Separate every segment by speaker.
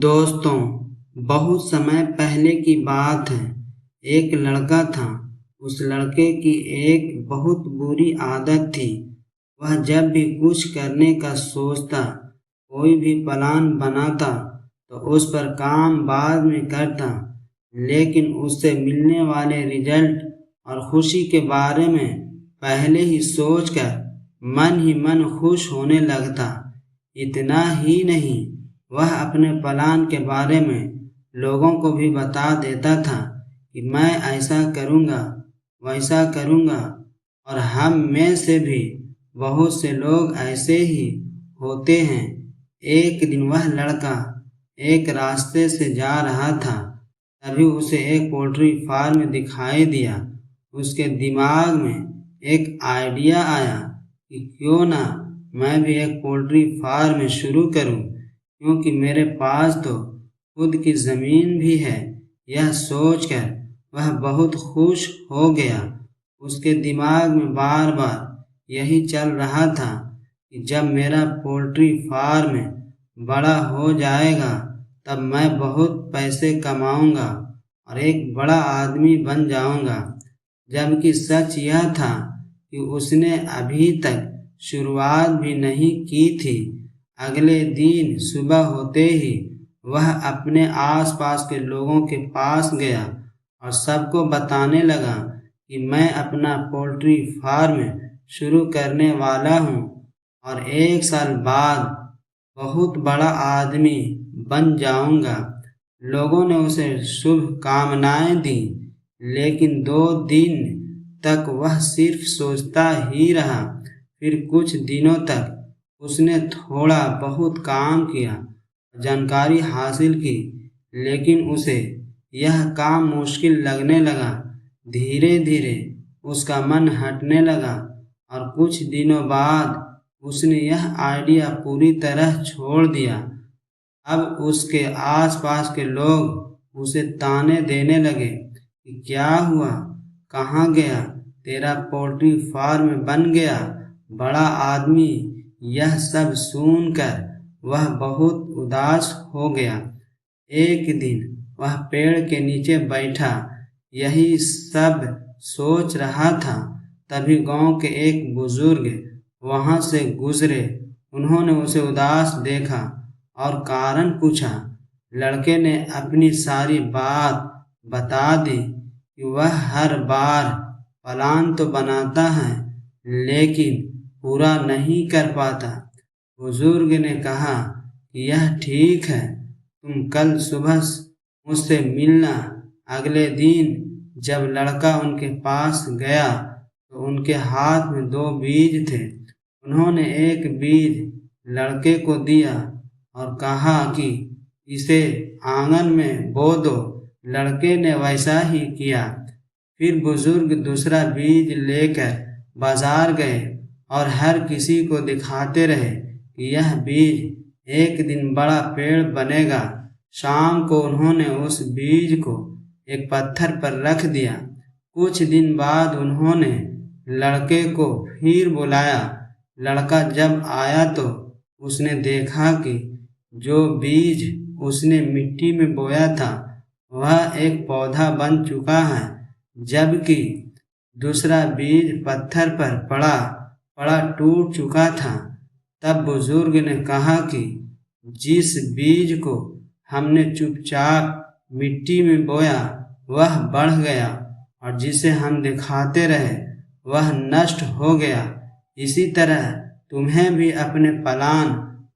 Speaker 1: दोस्तों, बहुत समय पहले की बात है। एक लड़का था। उस लड़के की एक बहुत बुरी आदत थी। वह जब भी कुछ करने का सोचता, कोई भी प्लान बनाता तो उस पर काम बाद में करता, लेकिन उससे मिलने वाले रिजल्ट और खुशी के बारे में पहले ही सोचकर मन ही मन खुश होने लगता। इतना ही नहीं, वह अपने प्लान के बारे में लोगों को भी बता देता था कि मैं ऐसा करूँगा, वैसा करूँगा। और हम में से भी बहुत से लोग ऐसे ही होते हैं। एक दिन वह लड़का एक रास्ते से जा रहा था, तभी उसे एक पोल्ट्री फार्म दिखाई दिया। उसके दिमाग में एक आइडिया आया कि क्यों ना मैं भी एक पोल्ट्री फार्म शुरू करूं, क्योंकि मेरे पास तो खुद की ज़मीन भी है। यह सोचकर वह बहुत खुश हो गया। उसके दिमाग में बार बार यही चल रहा था कि जब मेरा पोल्ट्री फार्म बड़ा हो जाएगा तब मैं बहुत पैसे कमाऊंगा और एक बड़ा आदमी बन जाऊंगा। जबकि सच यह था कि उसने अभी तक शुरुआत भी नहीं की थी। अगले दिन सुबह होते ही वह अपने आसपास के लोगों के पास गया और सबको बताने लगा कि मैं अपना पोल्ट्री फार्म शुरू करने वाला हूँ और 1 साल बाद बहुत बड़ा आदमी बन जाऊंगा। लोगों ने उसे शुभकामनाएं दी, लेकिन 2 दिन तक वह सिर्फ सोचता ही रहा। फिर कुछ दिनों तक उसने थोड़ा बहुत काम किया, जानकारी हासिल की, लेकिन उसे यह काम मुश्किल लगने लगा। धीरे धीरे उसका मन हटने लगा और कुछ दिनों बाद उसने यह आइडिया पूरी तरह छोड़ दिया। अब उसके आसपास के लोग उसे ताने देने लगे कि क्या हुआ, कहाँ गया, तेरा पोल्ट्री फार्म बन गया बड़ा आदमी। यह सब सुनकर वह बहुत उदास हो गया। एक दिन वह पेड़ के नीचे बैठा यही सब सोच रहा था, तभी गांव के एक बुजुर्ग वहां से गुजरे। उन्होंने उसे उदास देखा और कारण पूछा। लड़के ने अपनी सारी बात बता दी कि वह हर बार प्लान तो बनाता है, लेकिन पूरा नहीं कर पाता। बुजुर्ग ने कहा कि यह ठीक है, तुम कल सुबह मुझसे मिलना। अगले दिन जब लड़का उनके पास गया तो उनके हाथ में 2 बीज थे। उन्होंने एक बीज लड़के को दिया और कहा कि इसे आंगन में बो दो। लड़के ने वैसा ही किया। फिर बुजुर्ग दूसरा बीज लेकर बाजार गए और हर किसी को दिखाते रहे कि यह बीज एक दिन बड़ा पेड़ बनेगा। शाम को उन्होंने उस बीज को एक पत्थर पर रख दिया। कुछ दिन बाद उन्होंने लड़के को फिर बुलाया। लड़का जब आया तो उसने देखा कि जो बीज उसने मिट्टी में बोया था वह एक पौधा बन चुका है, जबकि दूसरा बीज पत्थर पर पड़ा पड़ा टूट चुका था। तब बुजुर्ग ने कहा कि जिस बीज को हमने चुपचाप मिट्टी में बोया वह बढ़ गया और जिसे हम दिखाते रहे वह नष्ट हो गया। इसी तरह तुम्हें भी अपने प्लान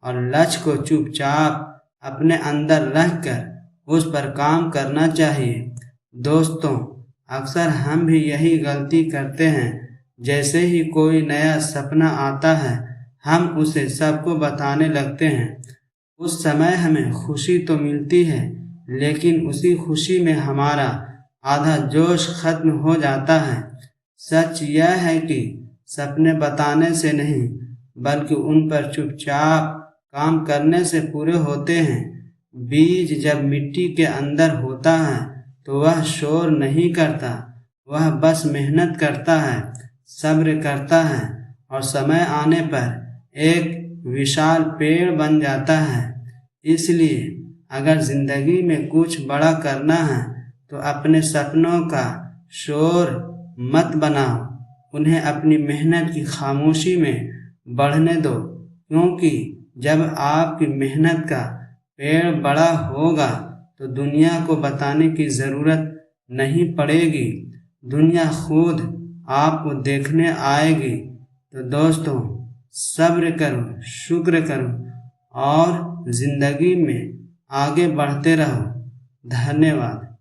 Speaker 1: और लक्ष्य को चुपचाप अपने अंदर रखकर उस पर काम करना चाहिए। दोस्तों, अक्सर हम भी यही गलती करते हैं। जैसे ही कोई नया सपना आता है हम उसे सबको बताने लगते हैं। उस समय हमें खुशी तो मिलती है, लेकिन उसी खुशी में हमारा आधा जोश खत्म हो जाता है। सच यह है कि सपने बताने से नहीं बल्कि उन पर चुपचाप काम करने से पूरे होते हैं। बीज जब मिट्टी के अंदर होता है तो वह शोर नहीं करता, वह बस मेहनत करता है, सब्र करता है और समय आने पर एक विशाल पेड़ बन जाता है। इसलिए अगर ज़िंदगी में कुछ बड़ा करना है तो अपने सपनों का शोर मत बनाओ, उन्हें अपनी मेहनत की खामोशी में बढ़ने दो, क्योंकि जब आपकी मेहनत का पेड़ बड़ा होगा तो दुनिया को बताने की ज़रूरत नहीं पड़ेगी, दुनिया खुद आपको देखने आएगी। तो दोस्तों, सब्र करो, शुक्र करो और ज़िंदगी में आगे बढ़ते रहो। धन्यवाद।